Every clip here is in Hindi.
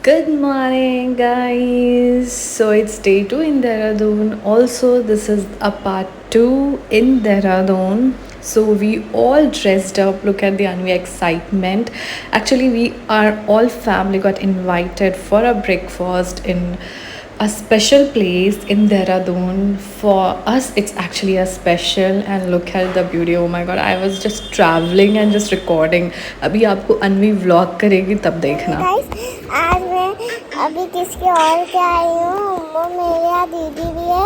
Good morning, guys. So it's day 2 in Dehradun. Also, this is a part 2 in Dehradun. So we all dressed up. Look at the Anvi excitement. Actually, we are all family got invited for a breakfast in a special place in Dehradun. For us, it's actually a special. And look at the beauty. Oh my god, I was just traveling and just recording. अभी आपको अनवी vlog करेगी तब देखना. गाइस आज मैं अभी किसके और के आई हूँ। वो मेरे यहाँ दीदी भी है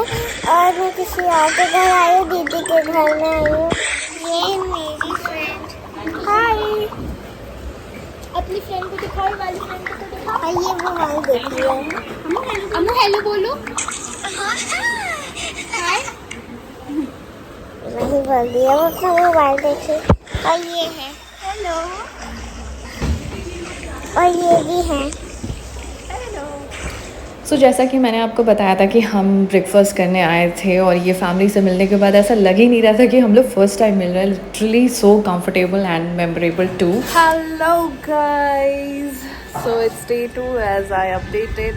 और मैं किसी और के घर आई हूँ, दीदी के घर में आई हूँ। ये मेरी फ्रेंड। हाय, अपनी फ्रेंड को दिखाओ, वाली फ्रेंड को तो दिखाओ। और ये वो वाली देखी है। अम्मू हेलो बोलो। हाय। नहीं बोल दिया, वो अपना मोबाइल देखे। और ये है हेलो। और ये भी है। सो जैसा कि मैंने आपको बताया था कि हम ब्रेकफास्ट करने आए थे और ये फैमिली से मिलने के बाद ऐसा लग ही नहीं रहा था कि हम लोग फर्स्ट टाइम मिल रहे हैं. Literally so comfortable and memorable too. Hello guys, so it's day 2 as I updated.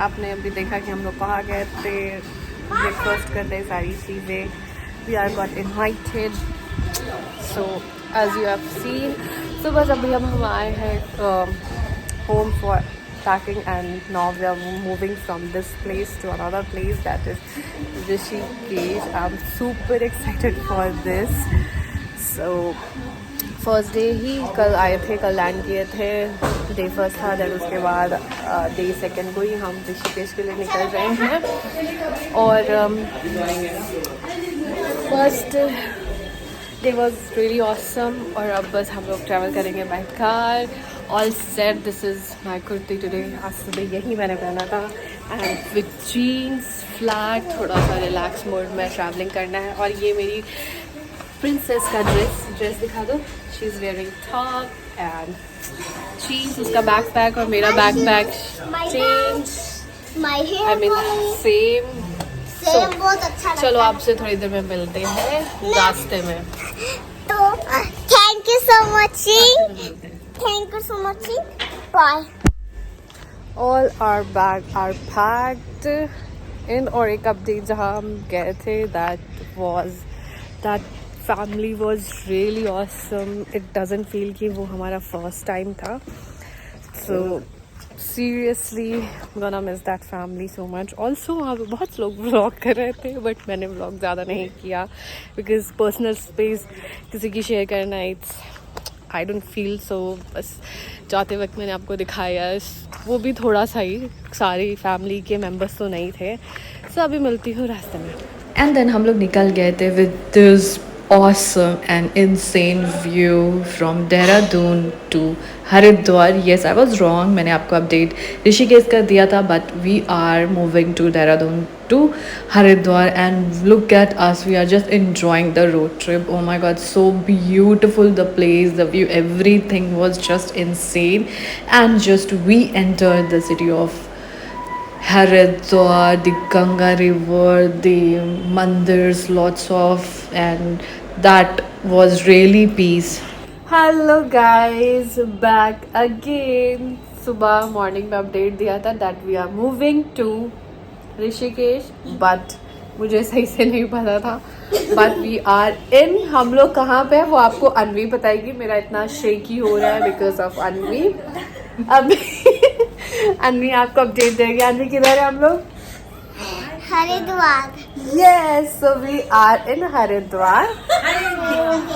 आपने अभी देखा कि हम लोग कहाँ गए थे ब्रेकफास्ट करने. सारी चीज़ें we are got invited. So as you have seen, so बस अभी हम आए हैं home for packing, and now we are moving from this place to another place, that is Rishikesh. I'm super excited for this. So first day ही कल आए थे, कल लैंड किए थे. डे फर्स्ट था, देन उसके बाद डे सेकेंड को ही हम ऋषिकेश के लिए निकल रहे हैं. और first day was really awesome. और अब बस हम लोग ट्रैवल करेंगे by car. All set. This is my kurti today. आज सुबह यही मैंने पहना था एंड विथ जीन्स फ्लैट. थोड़ा सा रिलैक्स मोड में ट्रैवलिंग करना है. और ये मेरी प्रिंसेस का ड्रेस दिखा दो. She is wearing top and jeans. उसका बैक पैक और मेरा backpack change. I mean same. बहुत अच्छा लगता चलो आपसे थोड़ी देर में मिलते हैं रास्ते में. तो thank you so much. Thank you so much. Bye. All our bag are packed in. और एक अपडेट जहाँ हम गए थे, that family was really awesome. It doesn't feel कि वो हमारा first time था. So seriously gonna miss that family so much. Also वहाँ पे बहुत लोग vlog कर रहे थे, but मैंने vlog ज़्यादा नहीं किया because personal space किसी की share करना it's I don't feel so. बस जाते वक्त मैंने आपको दिखाया. वो भी थोड़ा सा ही, सारी फैमिली के मेंबर्स तो नहीं थे. सो अभी मिलती हूँ रास्ते में. एंड देन हम लोग निकल गए थे with this awesome and insane view from Dehradun to Haridwar. Yes, I was wrong. मैंने आपको अपडेट ऋषिकेश का दिया था, but we are moving to Dehradun to Haridwar, and look at us. We are just enjoying the road trip. Oh my god, so beautiful the place, the view, everything was just insane. And just we entered the city of Haridwar, the Ganga River, the mandirs, lots of, and that was really peace. Hello guys, back again. सुबह मॉर्निंग में अपडेट दिया था that we are moving to Rishikesh, but मुझे सही से नहीं पता था. but we are in. हम लोग कहाँ पे है वो आपको अनवी बताएगी. मेरा इतना शेकी हो रहा है because of अनवी. अभी अनवी आपको अपडेट देगी. अनवी किधर है हम लोग? Haridwar. Yes, so we are in Haridwar.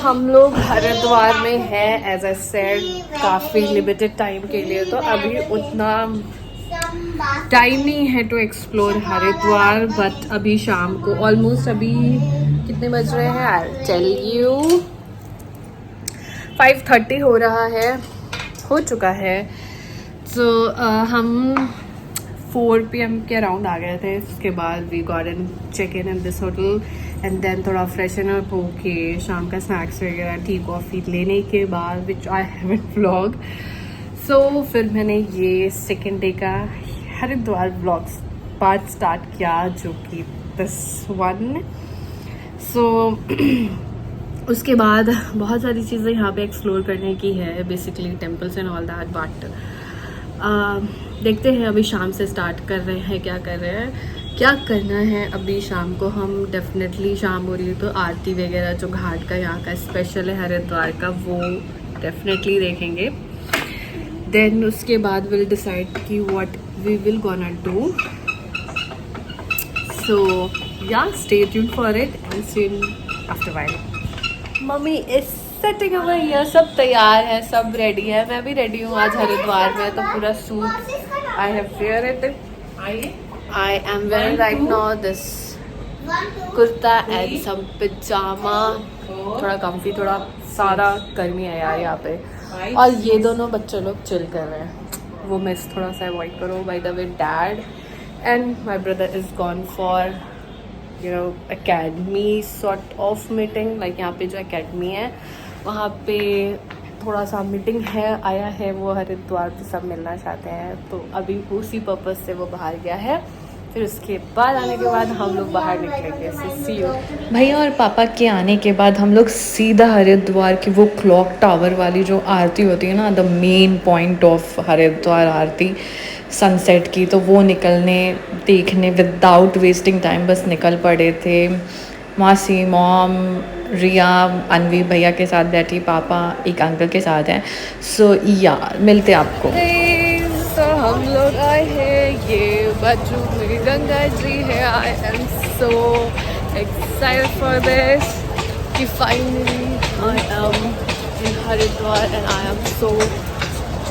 हम लोग हरिद्वार में हैं एज आई सेड काफ़ी लिमिटेड टाइम के लिए. तो अभी उतना टाइम नहीं है टू एक्सप्लोर हरिद्वार. बट अभी शाम को ऑलमोस्ट अभी कितने बज रहे हैं आई टेल यू 5:30 हो रहा है, हो चुका है. तो हम 4 PM के अराउंड आ गए थे. उसके बाद we got in check in this hotel and then थोड़ा फ्रेशन अप होके शाम का स्नैक्स वगैरह टी कॉफ़ी लेने के बाद विच आई हैवंट व्लॉग. सो फिर मैंने ये सेकेंड डे का हरिद्वार व्लॉग पार्ट स्टार्ट किया, जो कि दिस वन. सो उसके बाद बहुत सारी चीज़ें यहाँ पे एक्सप्लोर करने की है, basically temples and all that. But देखते हैं, अभी शाम से स्टार्ट कर रहे हैं, क्या कर रहे हैं, क्या करना है। अभी शाम को हम डेफिनेटली, शाम हो रही है तो आरती वगैरह जो घाट का यहाँ का स्पेशल है हरिद्वार का, वो डेफिनेटली देखेंगे। देन उसके बाद विल डिसाइड कि what we will gonna do. So yeah stay tuned for it and see you after while. Mummy is setting away here, सब तैयार है, सब रेडी है। मैं भी रेडी हूँ आज हरिद्वार में, तो पूरा suit I have wear it. I am wearing right now this kurta and some pyjama, थोड़ा कम्फी, थोड़ा सारा गर्मी है यार यहाँ पे। और ये दोनों बच्चे लोग चिल कर रहे हैं, वो मिस थोड़ा सा अवॉइड करो। By the way dad and my brother is gone for you know academy sort of meeting, like यहाँ पे जो अकेडमी है वहाँ पे थोड़ा सा मीटिंग है, आया है वो हरिद्वार पे, सब मिलना चाहते हैं, तो अभी उसी पर्पज़ से वो बाहर गया है। फिर उसके बाद आने के बाद हम लोग बाहर निकलेंगे। सी यू। भैया और पापा के आने के बाद हम लोग सीधा हरिद्वार की वो क्लॉक टावर वाली जो आरती होती है ना, the main point of Haridwar Aarti sunset की, तो वो निकलने देखने विदाउट वेस्टिंग टाइम बस निकल पड़े थे। मासी, मॉम, रिया, अनवी भैया के साथ बैठी, पापा एक अंकल के साथ हैं। सो या मिलते आपको। तो हम लोग आए हैं, ये बाजू मेरी गंगा जी है। I am so excited for this कि finally I am in Haridwar and I am so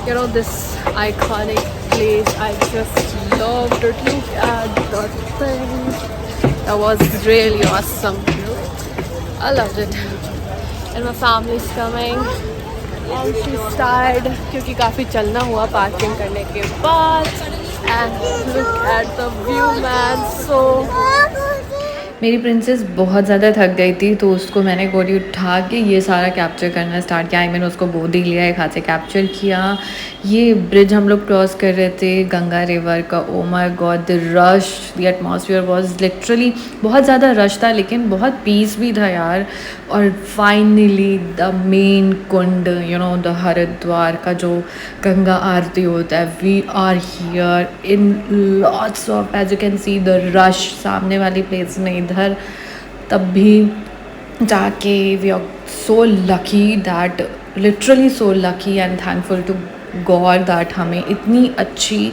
you know this iconic place. I just loved it, look at the thing, that was really awesome. I loved it and my family is coming and she's tired क्योंकि काफ़ी चलना हुआ पार्किंग करने के बाद। and look at the view man, so मेरी प्रिंसेस बहुत ज़्यादा थक गई थी, तो उसको मैंने गोली उठा के ये सारा कैप्चर करना स्टार्ट किया। मैंने उसको गोद ही लिया, एक हाथ से कैप्चर किया। ये ब्रिज हम लोग क्रॉस कर रहे थे गंगा रिवर का। ओ my God, the rush, the atmosphere was literally, बहुत ज़्यादा रश था लेकिन बहुत पीस भी था यार। और फाइनली द मेन कुंड, यू नो द हरिद्वार का जो गंगा आरती होता है, we are here in lots of, as you can see the rush सामने वाली प्लेस में इधर। तब भी जाके we are so lucky that, literally so lucky and thankful to God that हमें इतनी अच्छी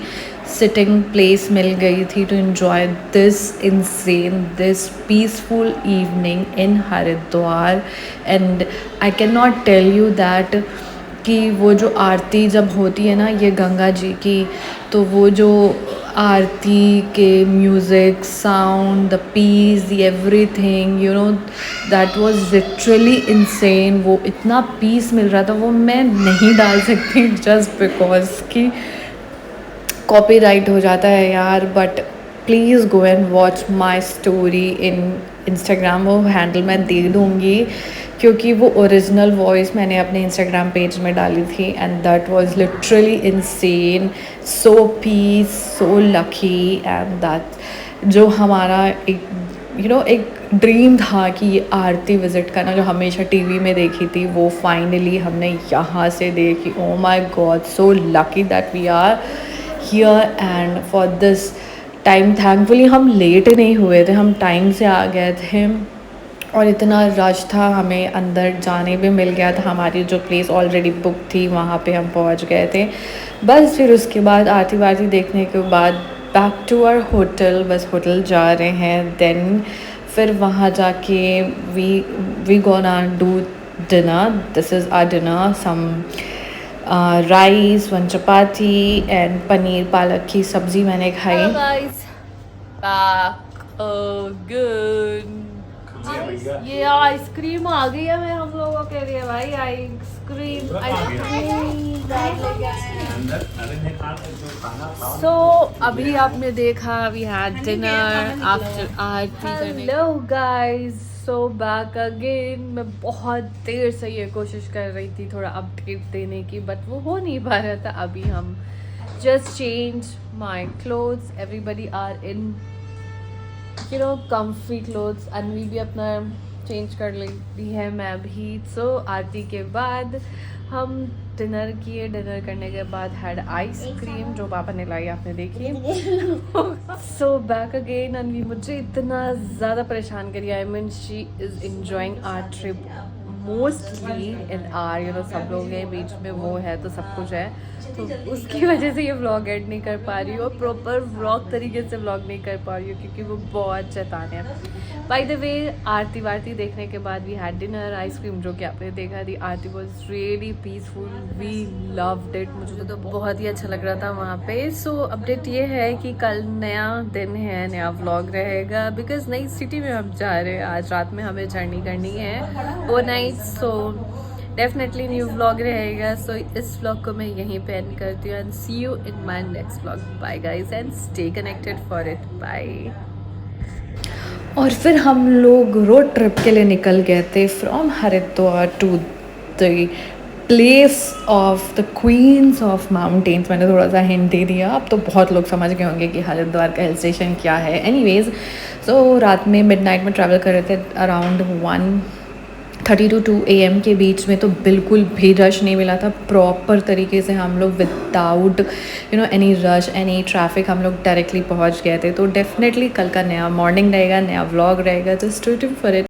सिटिंग प्लेस मिल गई थी to enjoy this insane, this peaceful evening in Haridwar. And I can not tell you that कि वो जो आरती जब होती है ना ये गंगा जी की, तो वो जो आरती के music, sound, the peace, the everything, you know that was literally insane. वो इतना पीस मिल रहा था, वो मैं नहीं डाल सकती जस्ट बिकॉज कि कॉपीराइट हो जाता है यार। But please go and watch my story in Instagram, वो हैंडल मैं दे दूँगी क्योंकि वो ओरिजिनल वॉइस मैंने अपने इंस्टाग्राम पेज में डाली थी and that was literally insane, so peace, so lucky. And that जो हमारा एक यू नो एक ड्रीम था कि ये आरती विज़िट करना, जो हमेशा टीवी में देखी थी, वो फाइनली हमने यहाँ से देखी। Oh my God, so lucky that we are here and for this time. Thankfully हम लेट नहीं हुए थे, हम टाइम से आ गए थे और इतना रश था, हमें अंदर जाने भी मिल गया था। हमारी जो प्लेस ऑलरेडी बुक थी वहाँ पे हम पहुँच गए थे। बस फिर उसके बाद आरती वारती देखने के बाद बैक टू आवर होटल, बस होटल जा रहे हैं। देन फिर वहाँ जाके we gonna do dinner. This is our dinner, some rice, one chapati and paneer palak की सब्ज़ी मैंने खाई। hello guys, back again। ये आइसक्रीम आ गई है, मैं हम लोगों के लिए भाई आइसक्रीम। सो अभी आपने देखा we had dinner after aarti. Hello guys, so back again. मैं बहुत देर से ये कोशिश कर रही थी थोड़ा अपडेट देने की, बट वो हो नहीं पा रहा था। अभी हम just change my clothes, everybody are in you know comfy clothes. Anvi भी अपना चेंज कर लेती है, मैं भी। सो आरती के बाद हम डिनर किए, डिनर करने के बाद हैड आइसक्रीम जो पापा ने लाई, आपने देखी। सो बैक अगेन एंड मुझे इतना ज़्यादा परेशान करी। I mean she is enjoying our trip mostly in are सब लोग हैं बीच में, वो है तो सब कुछ है, तो उसकी वजह से ये व्लॉग एड नहीं कर पा रही हूँ और प्रॉपर व्लॉग तरीके से व्लॉग नहीं कर पा रही हूँ क्योंकि वो बहुत शैतान है। बाय द वे आरती वारती देखने के बाद वी हैड डिनर, आइसक्रीम जो कि आपने देखा थी। Aarti was really peaceful, we loved it, मुझे तो बहुत ही अच्छा लग रहा था वहाँ पे। सो अपडेट ये है कि कल नया दिन है, नया व्लॉग रहेगा बिकॉज नई सिटी में हम जा रहे हैं। आज रात में हमें जर्नी करनी है overnight, so definitely new vlog रहेगा। सो इस व्लॉग को मैं यहीं पे एंड करती हूँ and see you in my next vlog. Bye guys and stay connected for it, bye. और फिर हम लोग रोड ट्रिप के लिए निकल गए थे from Haridwar to the place of the queens of mountains. मैंने थोड़ा सा हिंट दे दिया, अब तो बहुत लोग समझ गए होंगे कि हरिद्वार का हिल स्टेशन क्या है। एनीवेज, सो रात में मिडनाइट में ट्रैवल कर रहे थे अराउंड 1:30 to 2 AM के बीच में, तो बिल्कुल भी रश नहीं मिला था। प्रॉपर तरीके से हम लोग without any rush any traffic हम लोग डायरेक्टली पहुंच गए थे। तो डेफिनेटली कल का नया मॉर्निंग रहेगा, नया व्लॉग रहेगा, तो स्टे ट्यून्ड फॉर इट।